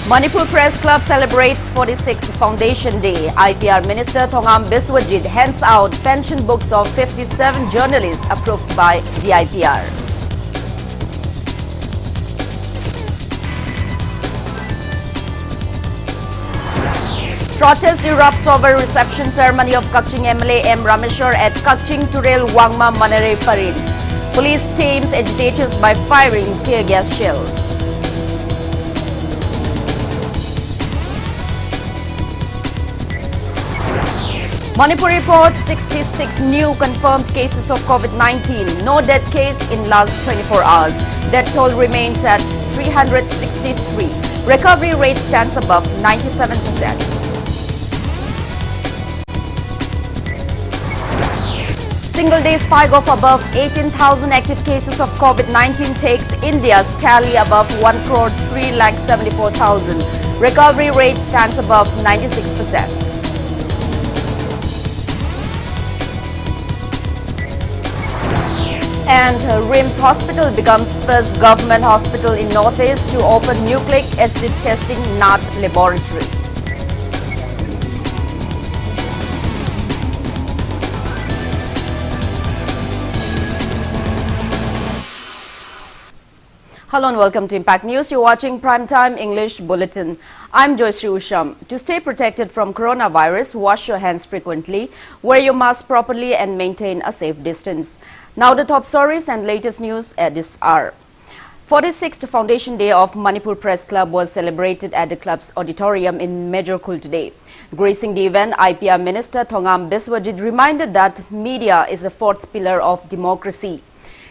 Manipur Press Club celebrates 46th Foundation Day. IPR Minister Thongam Biswajit hands out pension books of 57 journalists approved by the IPR. Protest erupts over reception ceremony of Kakching MLA M. Rameshwar at Kakching Turel Wangma Manare Parin. Police tames agitators by firing tear gas shells. Manipur reports 66 new confirmed cases of COVID-19. No death case in last 24 hours. Death toll remains at 363. Recovery rate stands above 97%. Single-day spike of above 18,000 active cases of COVID-19 takes India's tally above 1,374,000. Recovery rate stands above 96%. And RIMS Hospital becomes first government hospital in Northeast to open nucleic acid testing NAT laboratory. Hello and welcome to Impact News. You're watching Primetime English Bulletin. I'm JOYSHREE USHAM. To stay protected from coronavirus, wash your hands frequently, wear your mask properly and maintain a safe distance. Now the top stories and latest news at this hour. 46th Foundation Day of Manipur Press Club was celebrated at the club's auditorium in Majorkul today. Gracing the event, IPR Minister Thongam Biswajit reminded that media is the fourth pillar of democracy.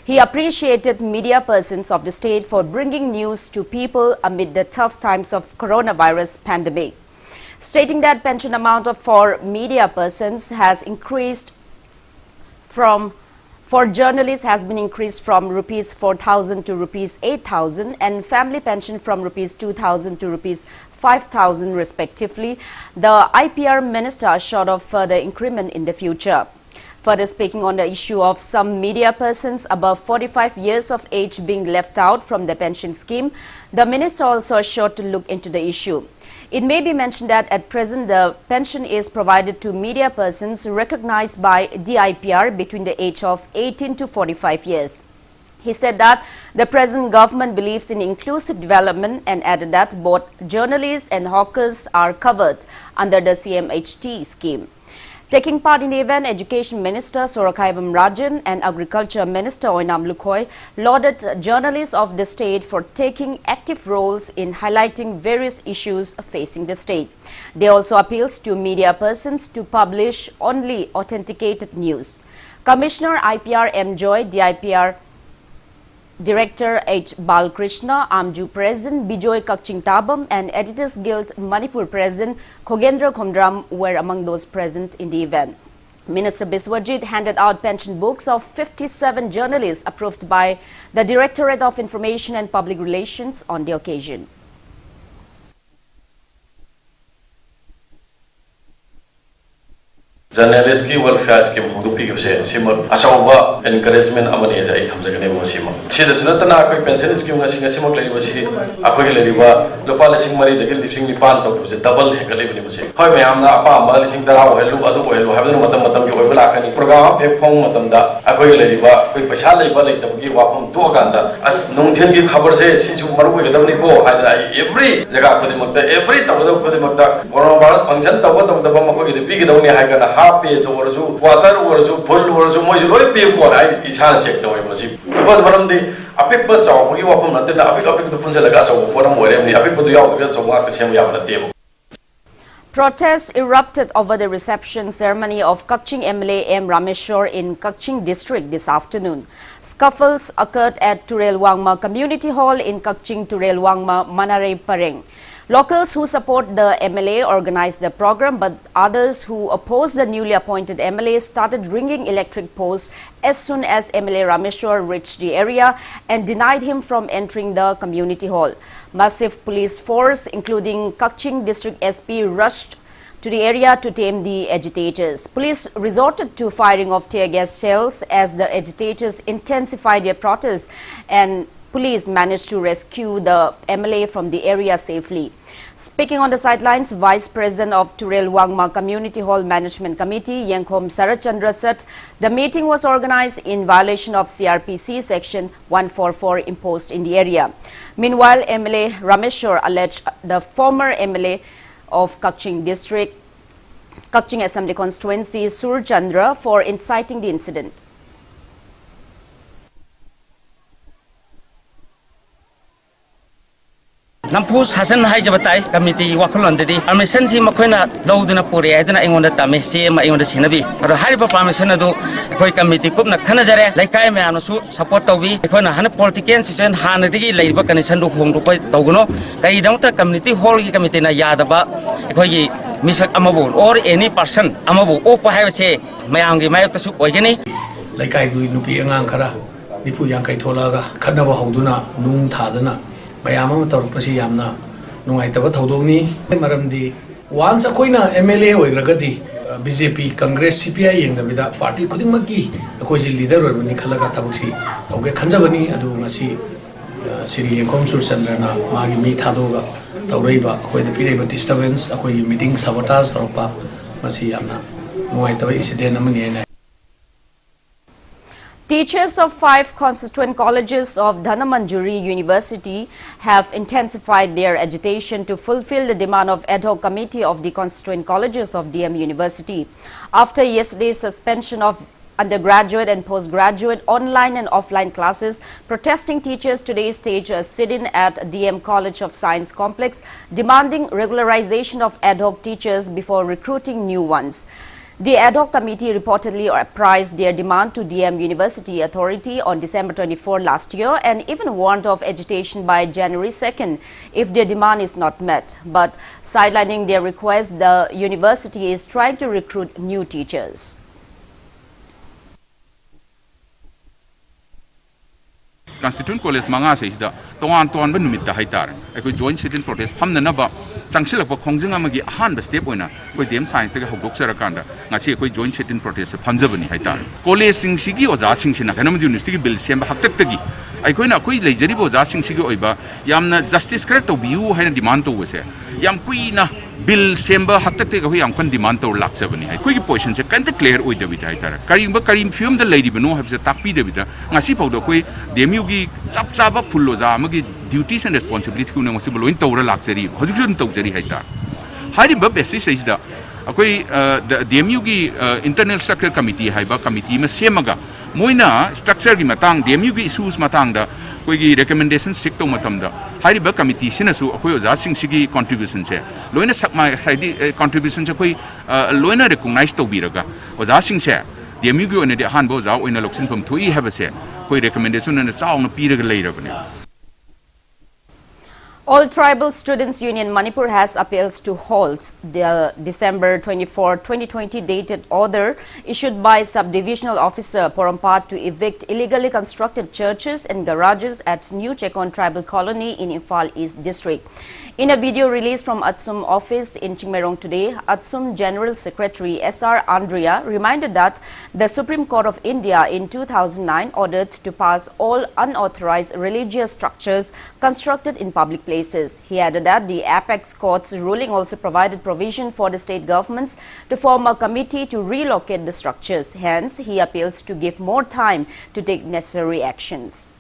He appreciated media persons of the state for bringing news to people amid the tough times of coronavirus pandemic, stating that pension amount for media persons has increased for journalists has been increased from rupees 4,000 to rupees 8,000 and family pension from rupees 2,000 to rupees 5,000 respectively. The IPR minister assured of further increment in the future. Further speaking on the issue of some media persons above 45 years of age being left out from the pension scheme, the minister also assured to look into the issue. It may be mentioned that at present the pension is provided to media persons recognized by the IPR between the age of 18 to 45 years. He said that the present government believes in inclusive development and added that both journalists and hawkers are covered under the CMHT scheme. Taking part in the event, Education Minister Sorakaibam Rajan and Agriculture Minister Oinam Lukhoi lauded journalists of the state for taking active roles in highlighting various issues facing the state. They also appealed to media persons to publish only authenticated news. Commissioner IPR M. Joy, DIPR Director H. Balkrishna, AMJU President Bijoy Kakching Tabam and Editors Guild Manipur President Khogendra Khomdram were among those present in the event. Minister Biswajit handed out pension books of 57 journalists approved by the Directorate of Information and Public Relations on the occasion. Journalist ki welfare scheme hudu pi kse simol asawa encouragement amani ja ai thamjagane bo sima sida sunatana akoi pension scheme nga singa simok lai bo si akoi lai ba lopa lesing mari degil lising ni pan to je double he kalai bani bo si hoi mayam na apa ma lising dara o helu adu o helu habnu matam ki oi bala kani program pe phong matam da akoi lai ba koi paisa lai ba lai tab ki wapam to ganda as nungthen ki khabar se sisu maru ko gadam ni ko haida every jaga khodi makta every tabada khodi makta coronavirus function tabada makoi ki pi ki dawni hai kana page oraju water oraju full oraju moi loi pe ko ai isana check to masi bas baram de apik ba chaw gi wapam na te da apik to punja laga chaw ko na more ni apik bu yaw de chaw ma ka sem ya na te. Protests erupted over the reception ceremony of Kakching MLA M. Rameshwar in Kakching district this afternoon. Scuffles occurred at Turel Wangma Community Hall in Kakching Turel Wangma Manare Pareng. Locals who support the MLA organized the program, but others who oppose the newly appointed MLA started ringing electric posts as soon as MLA Rameshwar reached the area and denied him from entering the community hall. Massive police force, including Kakching District SP, rushed to the area to tame the agitators. Police resorted to firing of tear gas shells as the agitators intensified their protests, and police managed to rescue the MLA from the area safely. Speaking on the sidelines, Vice President of Turel Wangma Community Hall Management Committee, Yengkhom Sarachandra, said the meeting was organized in violation of CRPC Section 144 imposed in the area. Meanwhile, MLA Rameshwar alleged the former MLA of Kakching District, Kakching Assembly Constituency, Sur Chandra, for inciting the incident. Nampus Hasan Hajabatai Committee Wakolondedi, Amisensi Makwena, Louduna Puri, Adana Ingonda Tame, Sema Ingonda Sinabi, or Haripa Parmesanadu, Koi Committee Kupna Kanazare, Laikai Manasu, support Tobi, Ekona Hana politicians and Hanadi, Labor Kanisandu Hongo Toguno, Kaidanta Community Hall Committee na Yadaba, Koi Misak Amabu, or any person, Amabu, Opa have say, Mayangi Mayatasu Ogani, Laikai Nupi Ankara, Nipu Yankai Tolaga, Kanaba Honduna, Nung Tadana. Mayama Torpasi Yamna, Nuaitaba Todoni, Maramdi. Once a coina MLA or Ragati, BJP, Congress, CPI, and the Vida Party, Kudimaki, a cozy leader of Nikalaga Tabusi, Oga Kanjavani, Adumasi, Siri Komsur Sandrana, Magi Mi Tadoga, Taureba, where the period disturbance, a coy meeting sabotage or pa, Masiana, Nuaitaba Isidenamani. Teachers of 5 constituent colleges of Dhanamanjuri University have intensified their agitation to fulfill the demand of ad hoc committee of the constituent colleges of DM University. After yesterday's suspension of undergraduate and postgraduate online and offline classes, protesting teachers today staged a sit-in at DM College of Science Complex, demanding regularization of ad hoc teachers before recruiting new ones. The ad hoc committee reportedly apprised their demand to DM University Authority on December 24 last year and even warned of agitation by January 2nd if their demand is not met. But sidelining their request, the university is trying to recruit new teachers. Constituent College manga says the Toan Benumita Haitar, a good joint sit-in protest, Pamnanaba, Changsilapa Kongjamagi, Han step winner, with them science take a Hoksarakanda, Nasi joint sit-in protest, Panjabani Haitar. College sing Shigi was asking Sinakanam University Bill Siamba Haktaki. I could not quit Lajari was asking Shigi Oiba, Yamna Justice Correct of you had a demand to was Yam Queen Bill Semba Haktake away and can demand to Laksabani. I quick positions a can't declare with the Vitaitar. Karim Fume the lady Beno has a tapi the Vita, Nasipo the Quay, the Mugi, Chapsaba Puloza, Magi duties and responsibility to Namasible in Tora Laxeri, Hosusan Togeri Haita. Hari Babesi says that the Mugi Internal Structure Committee, Haiba Committee, Semaga, Moina, structure Matang, the Mugi issues Matanga, Quigi recommendations sick to Matamda. Hariba Committee, Sinasu, Akoy asking Sigi contributions here. Loina Sakma contributions, Loina recognized to Biraga, was asking share. The Amugu and the Hanbos out in a location from 2 have a share. Quay recommendation and a sound of Peter later. All Tribal Students Union Manipur has appeals to halt the December 24, 2020 dated order issued by Subdivisional Officer Porampat to evict illegally constructed churches and garages at New Chekon Tribal Colony in Imphal East District. In a video released from Atsum office in Chingmerong today, Atsum General Secretary S.R. Andrea reminded that the Supreme Court of India in 2009 ordered to pass all unauthorized religious structures constructed in public places. He added that the Apex Court's ruling also provided provision for the state governments to form a committee to relocate the structures. Hence, he appeals to give more time to take necessary actions.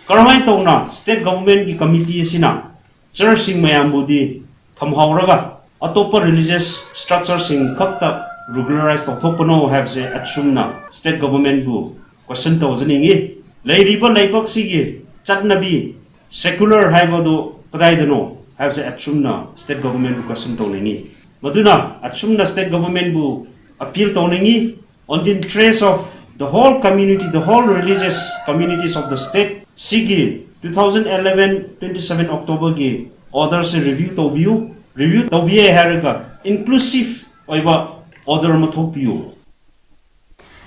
Karamay tawna state government ki committee sina church sing mayam budi thamhauraga atopa religious structure sing khakta regularized tokthopano have se atsumna state government bu question tawjaningi leiriba leibak sigi chatnabi secular haibado kadaidano have se atsumna state government bu question tawningi maduna atsumna state government bu appeal tawningi on the interest of the whole community, the whole religious communities of the state. Sigi 2011 27 October ge orders review tobiye harga inclusive oiba order mathopiu.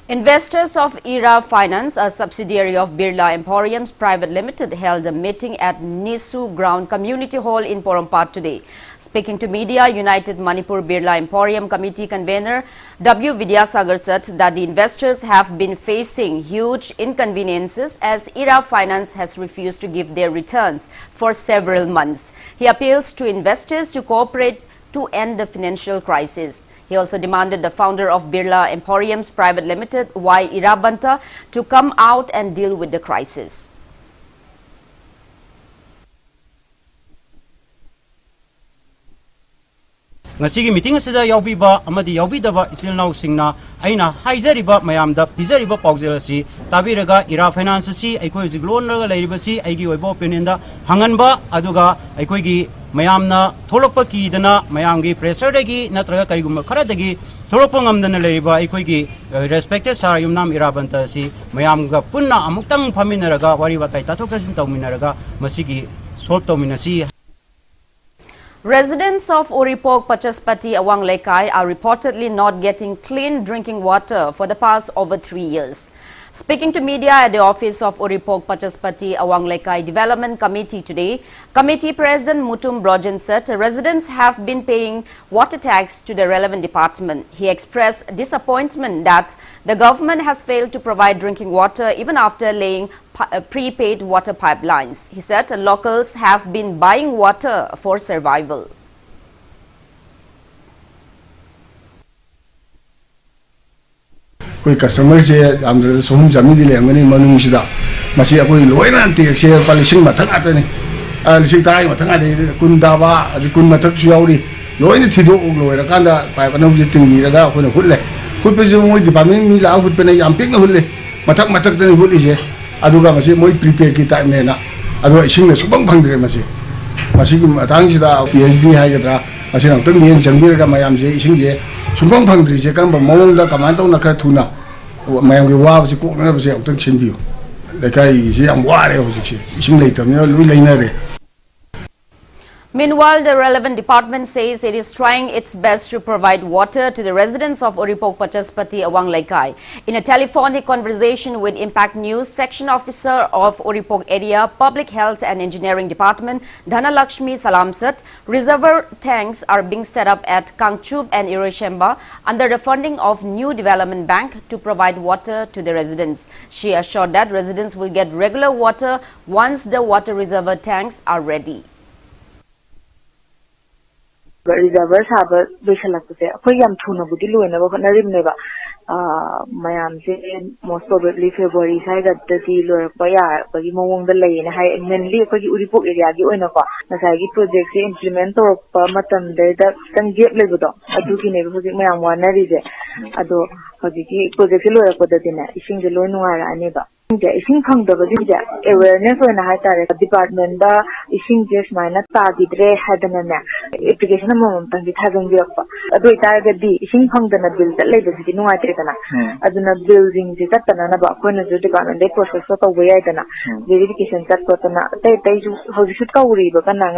Investors of ERA Finance, a subsidiary of Birla Emporiums Private Limited, held a meeting at Nisu Ground Community Hall in Porompat today. Speaking to media, United Manipur Birla Emporium Committee convener W. Vidyasagar said that the investors have been facing huge inconveniences as ERA Finance has refused to give their returns for several months. He appeals to investors to cooperate to end the financial crisis. He also demanded the founder of Birla Emporiums Private Limited, Y. Irabanta, to come out and deal with the crisis. Ngasigi meeting asida yaubiba amadi yaubidaba isilnau singna aina haizariba mayamda pizariba paujel asi tabiraga ERA Finance si aikoi jiglon raga leiribasi aigi oibo opinion hanganba aduga aikoi gi mayamna tholokpa kidana mayamgi pressure dagi natraga karigumba kharadagi tholokpa ngamdana leiriba aikoi gi respected sar yumnam Irabanta si mayamga punna amuktang phaminaraga wari watai tathok tasin tawminaraga masigi solve tawminasi. Residents of Uripok, Pachaspati, Awang Lekai are reportedly not getting clean drinking water for the past over 3 years. Speaking to media at the office of Uripok, Pachaspati, Awang Lekai Development Committee today, Committee President Mutum Brojan said residents have been paying water tax to the relevant department. He expressed disappointment that the government has failed to provide drinking water even after laying prepaid water pipelines. He said locals have been buying water for survival. Customer say under so hum jami dile ngani manung sida masi akoi loina te se palising mathang atani lising tarai mathang ade kun dawa kun mathak su yauri loina thido loira kanda pai panau ji tingi raga akoi hulle hupe ju moi department mi la hut pena yam pik na hulle mathak mathak tani huli je aduga masi moi prepare ki time ne na adu ising ne subang bhangre masi masi ki matang sida PhD hai gadra masi nang tang yen jangbir ga mayam je ising je subang bhangri je kan ba mawong da kaman na khar thuna mayam ge wa ba ko na ba se amtang chinbiu le kai ji am wa re ho ji ising lei tam lui leina re. Meanwhile, the relevant department says it is trying its best to provide water to the residents of Uripok, Pachaspati, Awang Lekai. In a telephonic conversation with Impact News, Section Officer of Uripok Area Public Health and Engineering Department, Dhanalakshmi Salam said reservoir tanks are being set up at Kangchub and Iroshemba under the funding of New Development Bank to provide water to the residents. She assured that residents will get regular water once the water reservoir tanks are ready. Reservoir haba doishalakse akhoi yam thuna budi loina ba honarim neba mayam se most probably February sai ga ti lor pa ya ba gi mawong da lei ne hai mainly akhoi gi Uripok area gi oina ko nasai gi project se implement to pa matam de da kan gap le bodo adu ki ne hoji mayam wana ri je ado hoji gi project se lor ko da dina ising de loi nuara ane ba ising khang da ba ji awareness oina hai tare department da ising je smaina ta gidre hadana na application among tangi thajang biakpa ado ita ga di ising khang da na bill da le da ji nuai te kana aduna building je tatana na ba ko na ju department de process to way ai dana verification tat ko na tai ju hoji should ka uri ba kana.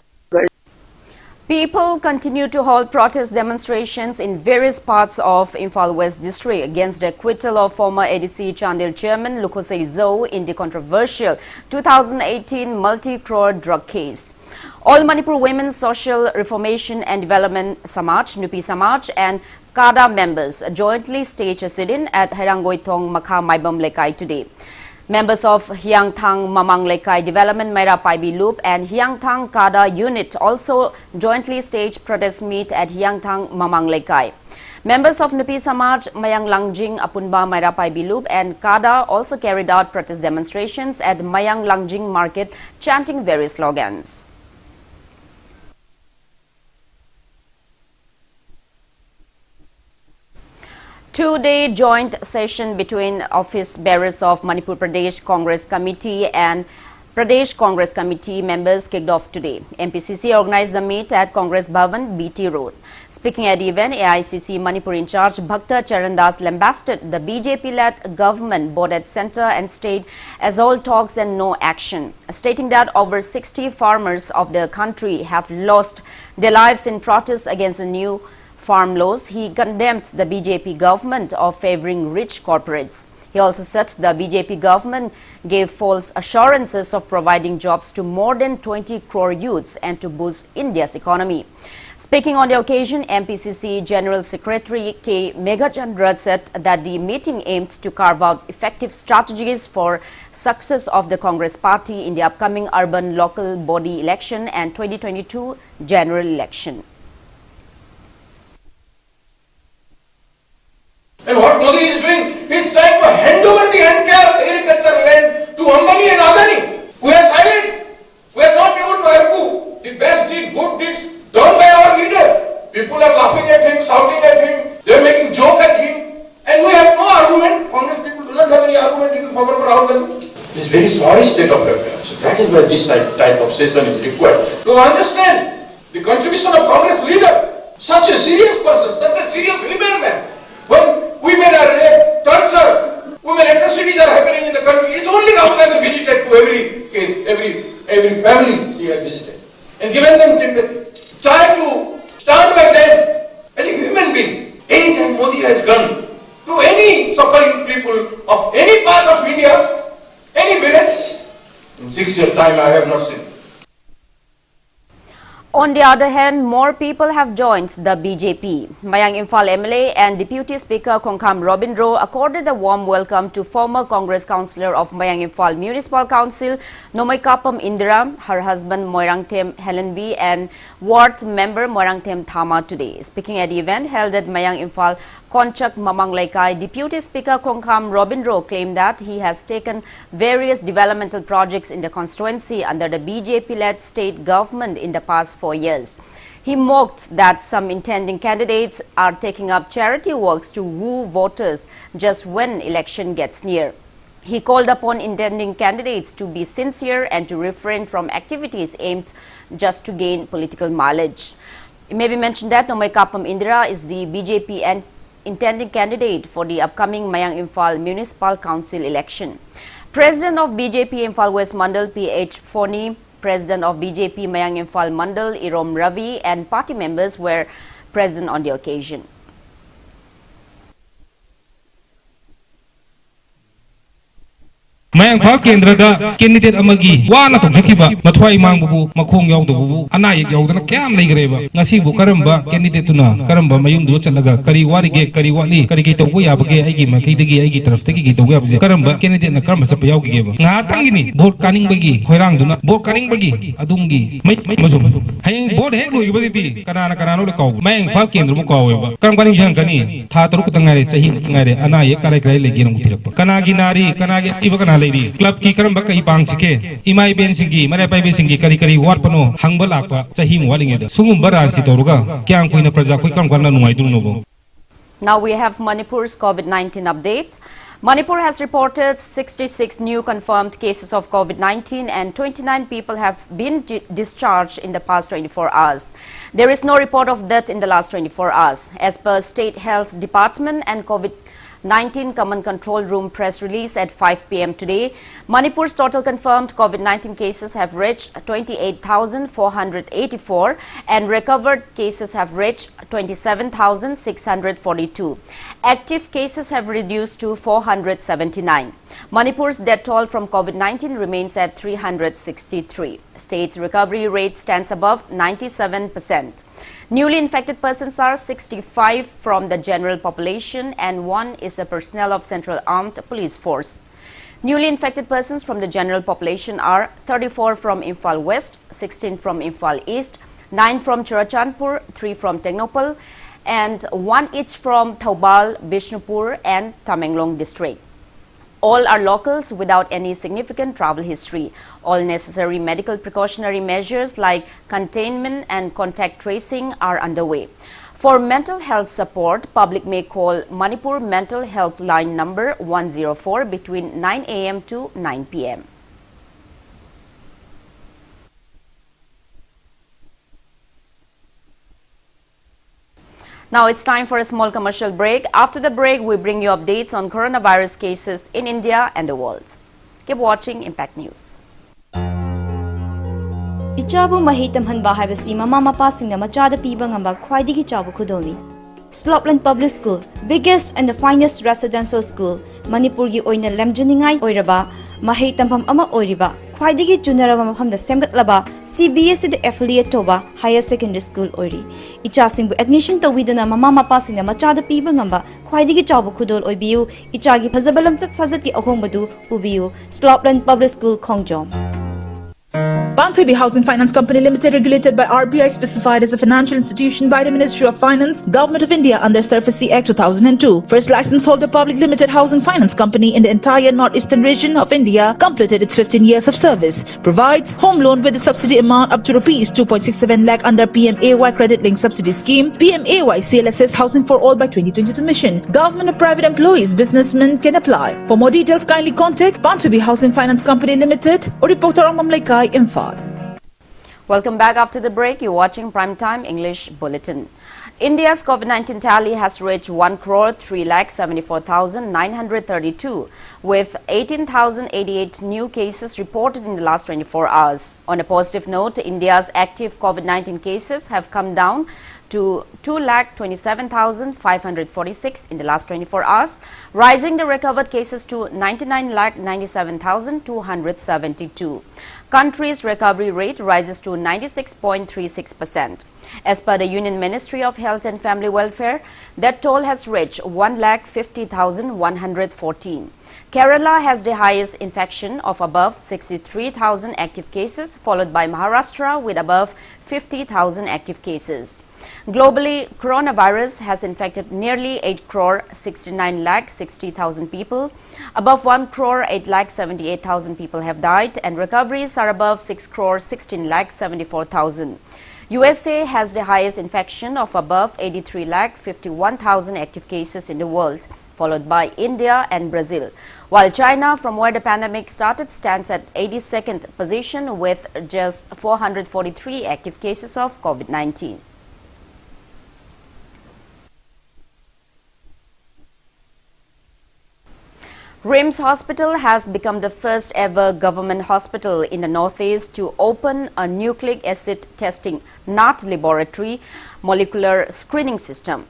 People continue to hold protest demonstrations in various parts of Imphal West District against the acquittal of former ADC Chandil chairman Lukhosei Zo in the controversial 2018 multi-crore drug case. All Manipur Women's Social Reformation and Development Samaj, Nupi Samaj and Kada members jointly staged a sit-in at Harangoithong Makha Maibam Lekai today. Members of Hyangthang Mamang Lekai Development Maira Paibi Loop and Hyangthang Kada Unit also jointly staged protest meet at Hyangthang Mamang Lekai. Members of Nupi Samaj, Mayang Langjing, Apunba Maira Paibi Loop and Kada also carried out protest demonstrations at Mayang Langjing Market, chanting various slogans. Two-day joint session between office bearers of Manipur Pradesh Congress Committee and Pradesh Congress Committee members kicked off today. MPCC organized a meet at Congress Bhavan, BT Road. Speaking at the event, AICC Manipur in charge Bhakta Charandas lambasted the BJP-led government both at centre and state as all talks and no action, stating that over 60 farmers of the country have lost their lives in protests against the new farm laws, he condemned the BJP government of favoring rich corporates. He also said the BJP government gave false assurances of providing jobs to more than 20 crore youths and to boost India's economy. Speaking on the occasion, MPCC General Secretary K. Meghachandra said that the meeting aimed to carve out effective strategies for success of the Congress party in the upcoming urban local body election and 2022 general election. And what Modi is doing, he is trying to hand over the entire agriculture land to Ambani and Adani. We are silent. We are not able to argue the best deed, good deeds done by our leader. People are laughing at him, shouting at him, they are making joke at him, and we have no argument. Congress people do not have any argument in favor of Rahul Gandhi. It is very sorry state of affairs. So that is why this type of session is required. To understand the contribution of Congress leader, such a serious person, such a serious liberal man, when women are raped, tortured, women atrocities are happening in the country, it's only Rahul Gandhi visited to every case, every family he has visited and given them sympathy. Try to stand by them as a human being. Anytime Modi has gone to any suffering people of any part of India, any village, in 6 years' time I have not seen. On the other hand, more people have joined the BJP. Mayang Imphal MLA and Deputy Speaker Kongkham Robindro accorded a warm welcome to former Congress Councillor of Mayang Imphal Municipal Council, Nomaikapam Indira, her husband Moirangthem Helen B, and ward member Moirangthem Thama today. Speaking at the event held at Mayang Imphal Konchak Mamang Laikai, Deputy Speaker Kongkham Robindro claimed that he has taken various developmental projects in the constituency under the BJP-led state government in the past 4 years. He mocked that some intending candidates are taking up charity works to woo voters just when election gets near. He called upon intending candidates to be sincere and to refrain from activities aimed just to gain political mileage. It may be mentioned that Nomaikapam Indira is the BJP and intending candidate for the upcoming Mayang Imphal Municipal Council election. President of BJP Imphal West Mandal P.H. Foni, President of BJP Mayang Imphal Mandal Irom Ravi and party members were present on the occasion. Mayang Imphal Kendrada candidate amagi wana tongsakiba mathwai mangbubu makhong yawdubu anayek yawdana kyam leigreba ngasibu karamba candidate tuna karamba mayumdu chalaga kari warige kari wali kari ki tongbu yabage aigi makhidagi aigi taraftagi ki tongbu yabje karamba candidate na karamba chapa yawgigeba nga tangini vote kaning bagi khoirang duna vote kaning bagi adungi mazum hayeng vote hek loibadi kanana le kaw Mayang Imphal Kendra mu kaweba karam kaning jangkani tha taruk tangare chahi ngare anayek karai karai legin mutirap kanagi nari kanagi ibakana club ki karam bakai pang sike imai ben singi mare pai be singi kari kari wat pano hangba lakpa chahi walinge da sungum baran si toruga kyang kuina praja koi kam karna nungai dun nobo. Now we have Manipur's COVID-19 update. Manipur has reported 66 new confirmed cases of COVID-19 and 29 people have been discharged in the past 24 hours. There is no report of death in the last 24 hours. As per State Health Department and COVID-19 Command Control Room press release at 5 p.m. today, Manipur's total confirmed COVID-19 cases have reached 28,484 and recovered cases have reached 27,642. Active cases have reduced to 479. Manipur's death toll from COVID-19 remains at 363. State's recovery rate stands above 97%. Newly infected persons are 65 from the general population and 1 is a personnel of Central Armed Police Force. Newly infected persons from the general population are 34 from Imphal West, 16 from Imphal East, 9 from Churachandpur, 3 from Tecnopal, and 1 each from Thoubal, Bishnupur and Tamenglong district. All are locals without any significant travel history. All necessary medical precautionary measures like containment and contact tracing are underway. For mental health support, public may call Manipur Mental Health Line number 104 between 9 a.m. to 9 p.m. Now it's time for a small commercial break. After the break, we bring you updates on coronavirus cases in India and the world. Keep watching Impact News. It Ichabu mahi tamhanba haibasi mama mapa singna machada piba ngamba khwaidigi chabu khudolni. Slopland Public School, biggest and the finest residential school, Manipur gi oina lamjuningai oiraba, mahi tamham ama oiriba, khwaidigi junaraba mafamda semgatlaba, CBSE the affiliate toba higher secondary school oiri. Ichasingbu admission tawidana mama mapa singna machada piba ngamba khwaidigi chabu khudol oibiu, ichagi phazabalam chat sajati ahongbadu ubiu, Slopland Public School Khongjom. Banthubi Housing Finance Company Limited, regulated by RBI, specified as a financial institution by the Ministry of Finance, Government of India under SURFACE Act 2002. First license holder public limited housing finance company in the entire northeastern region of India, completed its 15 years of service. Provides home loan with a subsidy amount up to rupees 2.67 lakh under PMAY credit linked subsidy scheme, PMAY CLSS Housing for All by 2022 mission. Government or private employees, businessmen can apply. For more details, kindly contact Banthubi Housing Finance Company Limited or reporter Mamlaikai Imphal. Welcome back after the break. You're watching Primetime English Bulletin. India's COVID-19 tally has reached 1,374,932 with 18,088 new cases reported in the last 24 hours. On a positive note, India's active COVID-19 cases have come down to 2,27,546 in the last 24 hours, rising the recovered cases to 99,97,272. Country's recovery rate rises to 96.36%. As per the Union Ministry of Health and Family Welfare, that toll has reached 1,50,114. Kerala has the highest infection of above 63,000 active cases, followed by Maharashtra with above 50,000 active cases. Globally, coronavirus has infected nearly 8 crore 69 lakh 60,000 people. Above 1 crore 8 lakh 78,000 people have died, and recoveries are above 6 crore 16 lakh 74,000. USA has the highest infection of above 83 lakh 51,000 active cases in the world, followed by India and Brazil, while China, from where the pandemic started, stands at 82nd position with just 443 active cases of COVID-19. RIMS Hospital has become the first ever government hospital in the Northeast to open a nucleic acid testing NAT laboratory molecular screening system.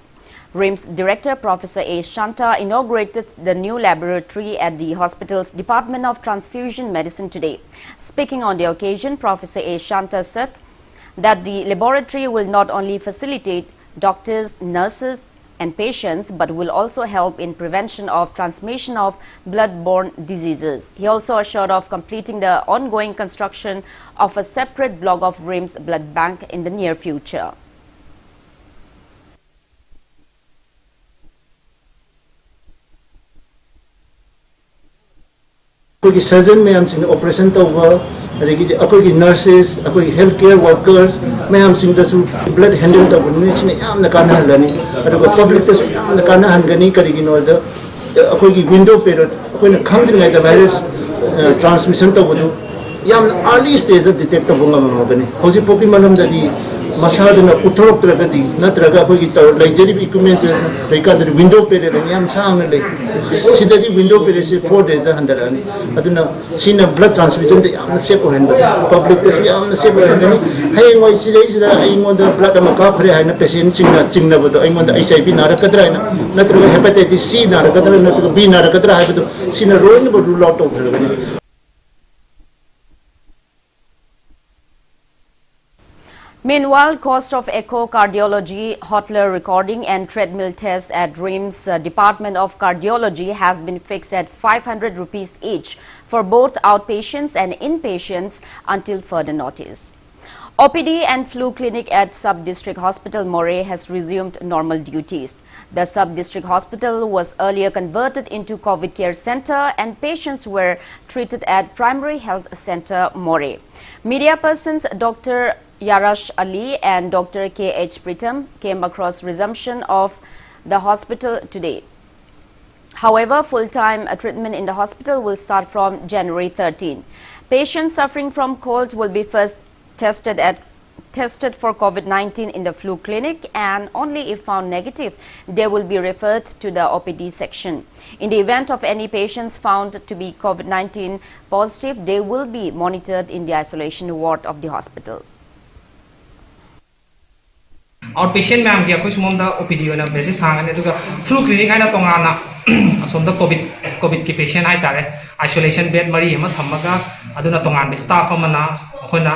RIMS Director Professor A. Shanta inaugurated the new laboratory at the hospital's Department of Transfusion Medicine today. Speaking on the occasion, Professor A. Shanta said that the laboratory will not only facilitate doctors, nurses, and patients, but will also help in prevention of transmission of blood-borne diseases. He also assured of completing the ongoing construction of a separate block of RIMS blood bank in the near future. Surgeon may operation nurses, healthcare workers, blood handle public window period virus transmission early stage of detectable Masadana Utoroktragati, Natraga, like Jerry equipments, like the window period and Yam Sang, Sidati window period 4 days under Aduna, seen a blood transfusion, the Amnaseco, public test, Amnaseco, hey, why she lays I want the blood of Macapre and a patient, I want the HIV Narakatrana, Natraga hepatitis C, Narakatra, B Narakatra, I have seen a ruin but rule out of revenue. Meanwhile, cost of echocardiology, Holter recording and treadmill tests at RIMS Department of Cardiology has been fixed at 500 rupees each for both outpatients and inpatients until further notice. OPD and flu clinic at Sub-District Hospital Moray has resumed normal duties. The Sub-District Hospital was earlier converted into COVID Care Center and patients were treated at Primary Health Center Moray. Media persons Dr. Yarash Ali and Dr. K.H. Pritam came across resumption of the hospital today. However, full-time treatment in the hospital will start from January 13. Patients suffering from cold will be first tested at tested for COVID-19 in the flu clinic, and only if found negative, they will be referred to the OPD section. In the event of any patients found to be COVID-19 positive, they will be monitored in the isolation ward of the hospital. Outpatient ma'am ki akoi sumom da OPD ona basis hangane duga flu clinic aina tongana asom da covid ki patient ai tare isolation bed mari ama thamaga aduna tongan be staff amana akhona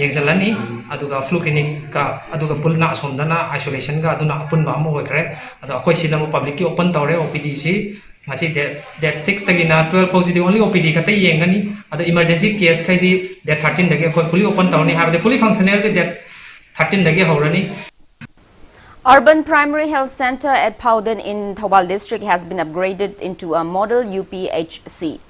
yengsalani aduga flu clinic ka aduga pulna asom dana isolation ga aduna apun ba mo hoikre adu akoi sidam public ki open tawre OPD si ngasi that 6 tagina 12 positive only OPD ka tai yengani adu emergency case kai di that 13 dagi akoi fully open tawni have the fully functional that 13 dagi horani. Urban Primary Health Center at Pauden in Thoubal District has been upgraded into a model UPHC.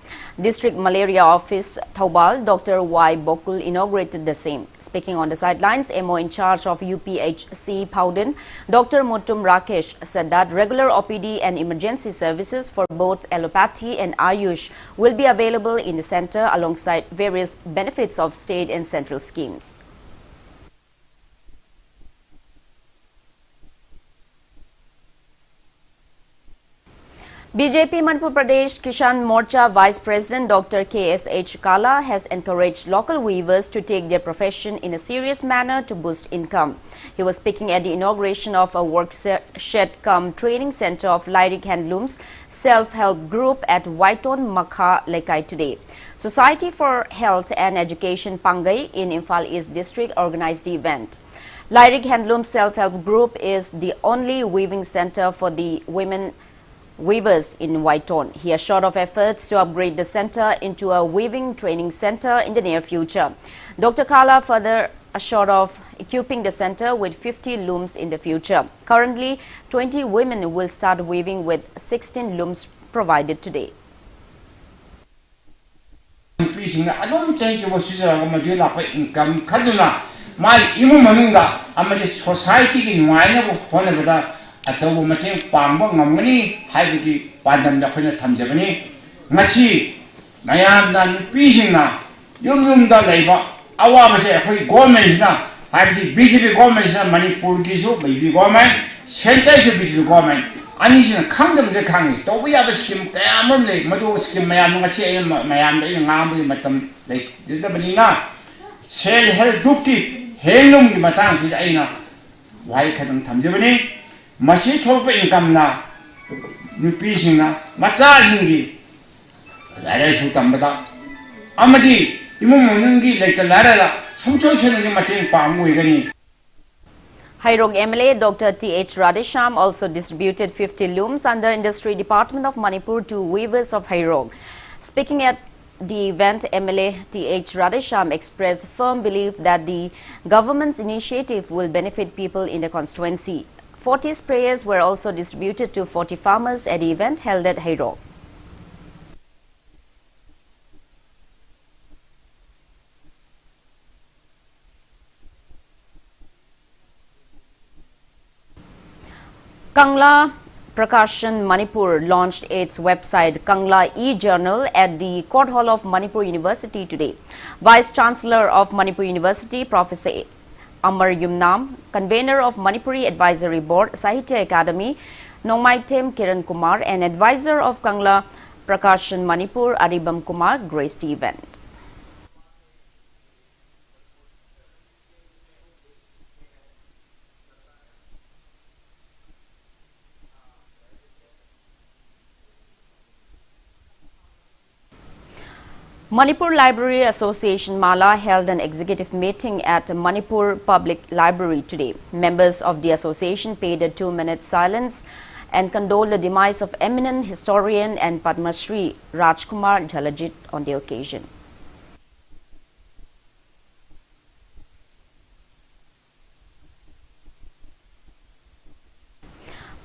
District Malaria Office Thoubal, Dr. Y. Bokul inaugurated the same. Speaking on the sidelines, MO in charge of UPHC Pauden, Dr. Mutum Rakesh, said that regular OPD and emergency services for both allopathy and Ayush will be available in the center alongside various benefits of state and central schemes. BJP Manipur Pradesh Kishan Morcha Vice President Dr. KSH Kala has encouraged local weavers to take their profession in a serious manner to boost income. He was speaking at the inauguration of a workshed cum training center of Lyric Handlooms self-help group at Waiton Makha Lekai today. Society for Health and Education Pangai in Imphal East District organized the event. Lyric Handlooms self-help group is the only weaving center for the women weavers in Waiton. He assured of efforts to upgrade the center into a weaving training center in the near future. Dr. Kala further assured of equipping the center with 50 looms in the future. Currently, 20 women will start weaving with 16 looms provided today. Achawu mateng pangba ngamani haibagi pandam da khona thamjabani ngasi mayam da nupi singna yum da laiba awa base akhoi government na haibagi BJP government na Manipur gi su BJP government center su BJP government ani sina khangdam de khangi to bu ya ba scheme kayamam le madu scheme mayam ngasi ay mayam da ngam matam le da bani na sel hel dukti helum gi matang si aina wai khadam thamjabani Masi thopa income na nupi singna macha singi lara su tambada amadi imum munungi like lara sumcho chengi mateng pamu igani. Hairong MLA Dr. T.H. Radhesham also distributed 50 looms under Industry Department of Manipur to weavers of Hairong. Speaking at the event, MLA T.H. Radhesham expressed firm belief that the government's initiative will benefit people in the constituency. 40 sprayers were also distributed to 40 farmers at the event held at Hairong. Kangla Prakashan Manipur launched its website Kangla e-Journal at the Court Hall of Manipur University today. Vice Chancellor of Manipur University, Professor Amar Yumnam, convener of Manipuri Advisory Board, Sahitya Academy, Nongmaitem Kiran Kumar, and advisor of Kangla Prakashan Manipur, Aribam Kumar, graced the event. Manipur Library Association Mala held an executive meeting at Manipur Public Library today. Members of the association paid a 2-minute silence and condoled the demise of eminent historian and Padma Shri Rajkumar Jhalajit on the occasion.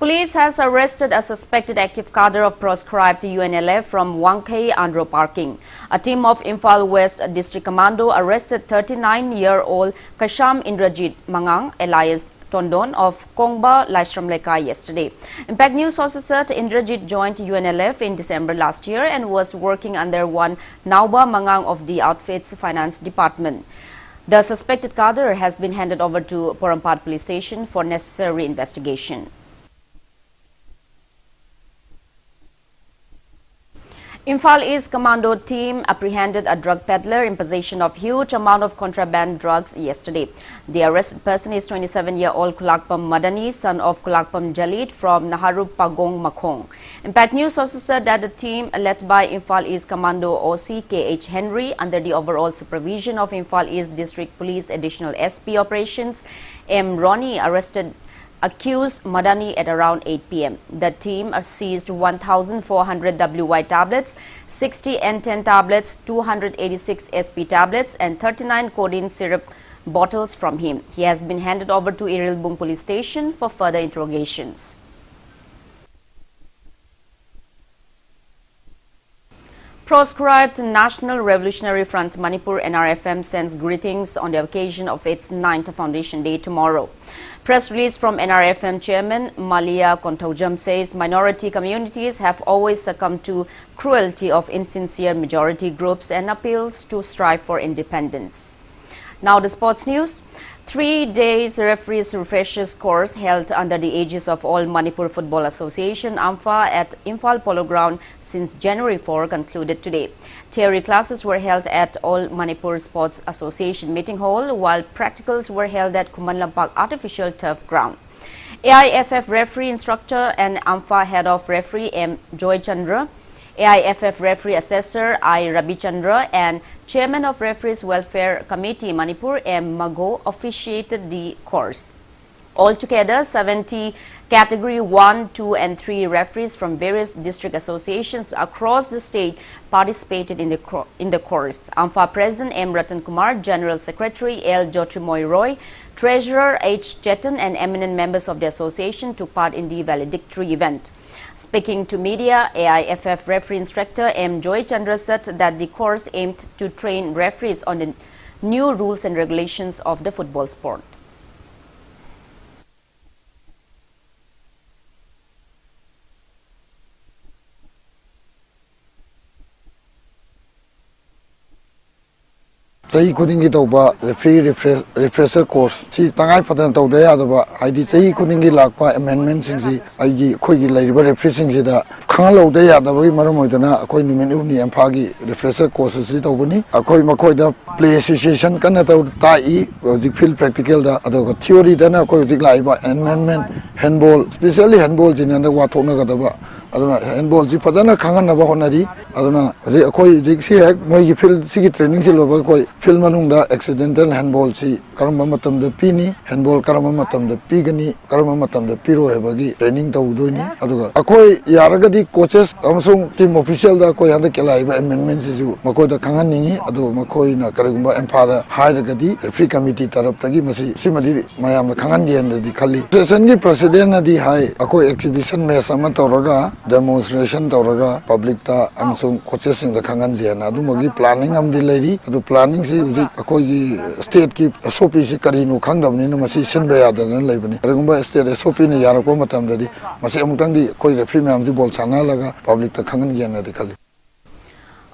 Police has arrested a suspected active cadre of proscribed UNLF from Wangkai Andhra parking. A team of Imphal West District Commando arrested 39-year-old Kasham Indrajit Mangang, alias Tondon of Kongba, Laishram Lekai yesterday. Impact News sources said Indrajit joined UNLF in December last year and was working under one Nauba Mangang of the outfit's finance department. The suspected cadre has been handed over to Porampat police station for necessary investigation. Imphal East Commando team apprehended a drug peddler in possession of huge amount of contraband drugs yesterday. The arrested person is 27-year-old Kulakpam Madani, son of Kulakpam Jalit from Naharu Pagong Makhong. Impact News also said that the team led by Imphal East Commando OC K.H. Henry under the overall supervision of Imphal East District Police Additional SP Operations M. Ronnie arrested accused Madani at around 8 p.m. The team seized 1,400 WY tablets, 60 N10 tablets, 286 SP tablets and 39 codeine syrup bottles from him. He has been handed over to Irilbung police station for further interrogations. Proscribed National Revolutionary Front Manipur NRFM sends greetings on the occasion of its 9th Foundation Day tomorrow. Press release from NRFM Chairman Malia Kontaujam says minority communities have always succumbed to cruelty of insincere majority groups and appeals to strive for independence. Now the sports news. 3 days referees refreshers course held under the aegis of All Manipur Football Association AMFA at Imphal Polo Ground since January 4 concluded today. Theory classes were held at All Manipur Sports Association Meeting Hall while practicals were held at Kumanlampak Artificial Turf Ground. AIFF referee instructor and AMFA head of referee M. Joy Chandra, AIFF referee assessor I. Rabi Chandra and chairman of Referees Welfare Committee Manipur M. Mago officiated the course. Altogether, 70 Category 1, 2 and 3 referees from various district associations across the state participated in the course. AMFA President M. Ratan Kumar, General Secretary L. Jotrimoy Roy, Treasurer H. Chetan and eminent members of the association took part in the valedictory event. Speaking to media, AIFF referee instructor M. Joy Chandra said that the course aimed to train referees on the new rules and regulations of the football sport. Chai Kudingi Toba, refresher course, Chi Tangai Patan Toda Yadaba, ID Chai Kudingi Lakpa amendments in the Igi Kogi Labor refreshing the Kangalo de Yadawi Maramoidana, Akoi Numini and Pagi, refresher courses it Obuni, Akoi Makoida Play Association, Kanata Tai, was the field practical, the theory, then Akoi Laiba, amendment, handball, especially handballs in under Watona Gadaba. Handball ji fazana khangan na ba honari aduna je akoi jiksi hek moi gi field sigi training si loba koi field manung da accidental handball si karama matam da pini handball karama matam da pigani karama matam da piro hebagi training ta udoni aduga akoi yaragadi coaches amsung team official da koi handa kelai ba amendment si ju makoi da khangan ningi adu makoi na karagumba empha da hairagadi referee committee tarap tagi masi simadi mayam da khangan gi handa di khali session gi president na di hai akoi exhibition match ama toraga demonstration toraga public ta amsung coaches sing da khangan jena adu magi planning amdi leiri adu planning si uji akoi gi state ki SOP si karinu khangdamni na masi sinba yada na leibani regumba state SOP ni yarako matam da di masi amutang di koi referee mam ji bol chana laga public ta khangan jena di khali.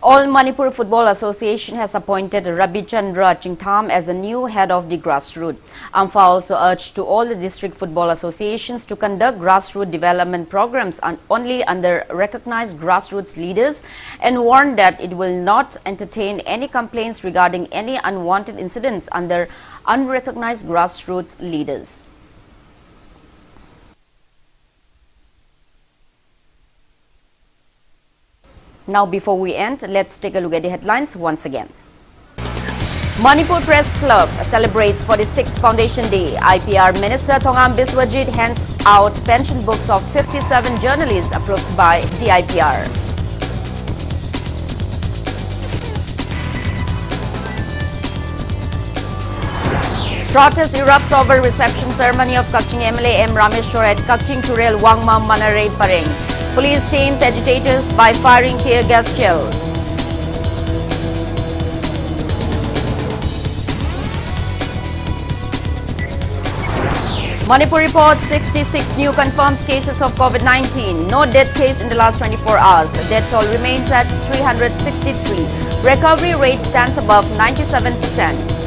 All Manipur Football Association has appointed Rabi Chandra Chingtham as the new head of the grassroots. AMFA also urged to all the district football associations to conduct grassroots development programs only under recognized grassroots leaders and warned that it will not entertain any complaints regarding any unwanted incidents under unrecognized grassroots leaders. Now, before we end, let's take a look at the headlines once again. Manipur Press Club celebrates 46th Foundation Day. IPR Minister Thongam Biswajit hands out pension books of 57 journalists approved by the IPR. Protest erupts over reception ceremony of Kakching MLA M. Rameshwar at Kakching Turel Wangma Manare Pareng. Police teams agitators by firing tear gas shells. Manipur reports 66 new confirmed cases of COVID-19. No death case in the last 24 hours. The death toll remains at 363. Recovery rate stands above 97%.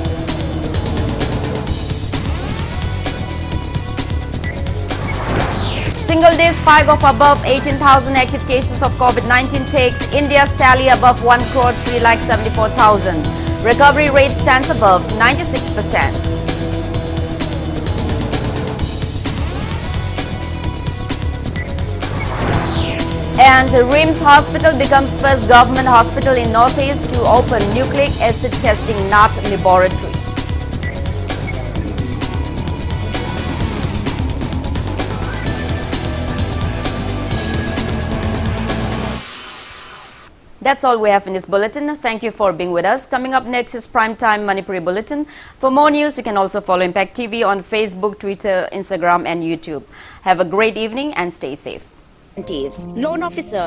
Single-day spike of above 18,000 active cases of COVID-19 takes India's tally above 1,374,000. Recovery rate stands above 96%. And RIMS Hospital becomes first government hospital in Northeast to open nucleic acid testing NAT laboratory. That's all we have in this bulletin. Thank you for being with us. Coming up next is Primetime Manipuri Bulletin. For more news, you can also follow Impact TV on Facebook, Twitter, Instagram and YouTube. Have a great evening and stay safe. Loan officer